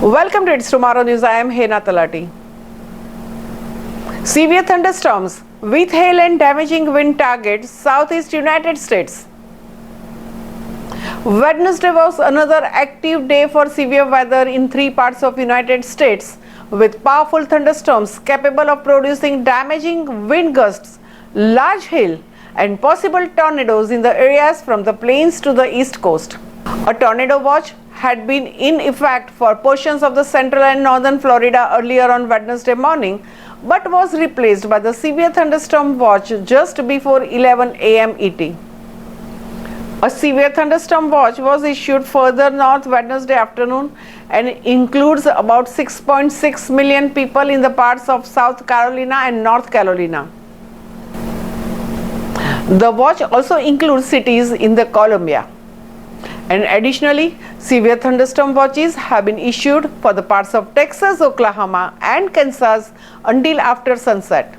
Welcome to It's Tomorrow News. I am Hena Talati. Severe thunderstorms with hail and damaging wind target southeast United States. Wednesday was another active day for severe weather in three parts of United States with powerful thunderstorms capable of producing damaging wind gusts, large hail and possible tornadoes in the areas from the plains to the east coast. A tornado watch had been in effect for portions of the central and northern Florida earlier on Wednesday morning, but was replaced by the Severe Thunderstorm Watch just before 11 a.m. ET. A Severe Thunderstorm Watch was issued further north Wednesday afternoon and includes about 6.6 million people in the parts of South Carolina and North Carolina. The watch also includes cities in the Columbia. And additionally, severe thunderstorm watches have been issued for the parts of Texas, Oklahoma and Kansas until after sunset.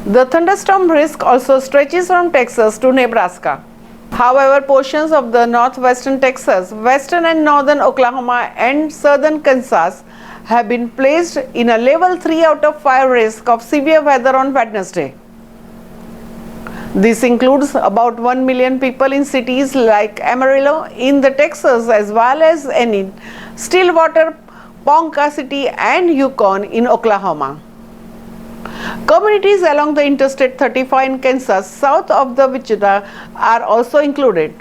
The thunderstorm risk also stretches from Texas to Nebraska. However, portions of the northwestern Texas, western and northern Oklahoma and southern Kansas have been placed in a level 3 out of 5 risk of severe weather on Wednesday. This includes about 1 million people in cities like Amarillo in the Texas as well as Enid, Stillwater, Ponca City and Yukon in Oklahoma. Communities along the Interstate 35 in Kansas south of the Wichita are also included.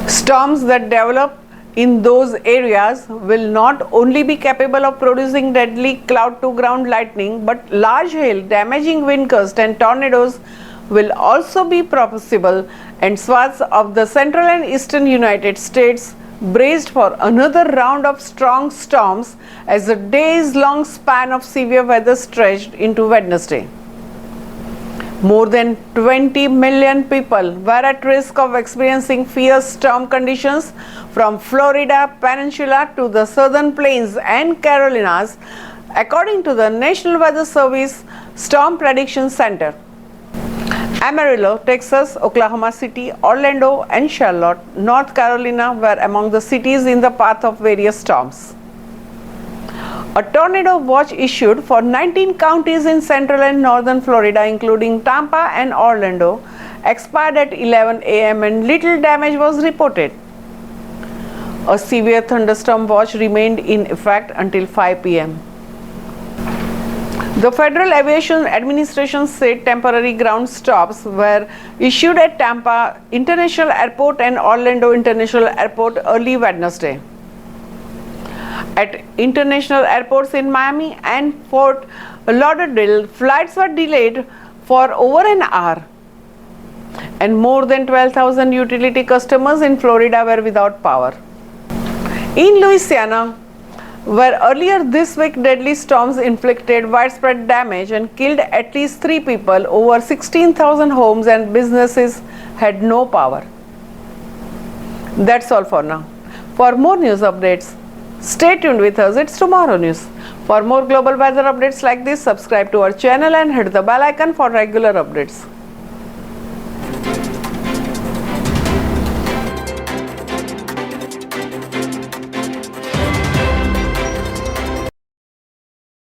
Storms that develop in those areas will not only be capable of producing deadly cloud-to-ground lightning, but large hail, damaging wind gusts and tornadoes will also be possible, and swaths of the central and eastern United States braced for another round of strong storms as a days-long span of severe weather stretched into Wednesday. More than 20 million people were at risk of experiencing fierce storm conditions from Florida Peninsula to the southern plains and Carolinas, according to the National Weather Service Storm Prediction Center. Amarillo, Texas, Oklahoma City, Orlando and Charlotte, North Carolina were among the cities in the path of various storms. A tornado watch issued for 19 counties in central and northern Florida, including Tampa and Orlando, expired at 11 a.m. and little damage was reported. A severe thunderstorm watch remained in effect until 5 p.m. The Federal Aviation Administration said temporary ground stops were issued at Tampa International Airport and Orlando International Airport early Wednesday. At international airports in Miami and Fort Lauderdale, flights were delayed for over an hour, and more than 12,000 utility customers in Florida were without power. In Louisiana, where earlier this week deadly storms inflicted widespread damage and killed at least 3 people, over 16,000 homes and businesses had no power. That's all for now. For more news updates, stay tuned with us. It's Tomorrow News. For more global weather updates like this, subscribe to our channel and hit the bell icon for regular updates.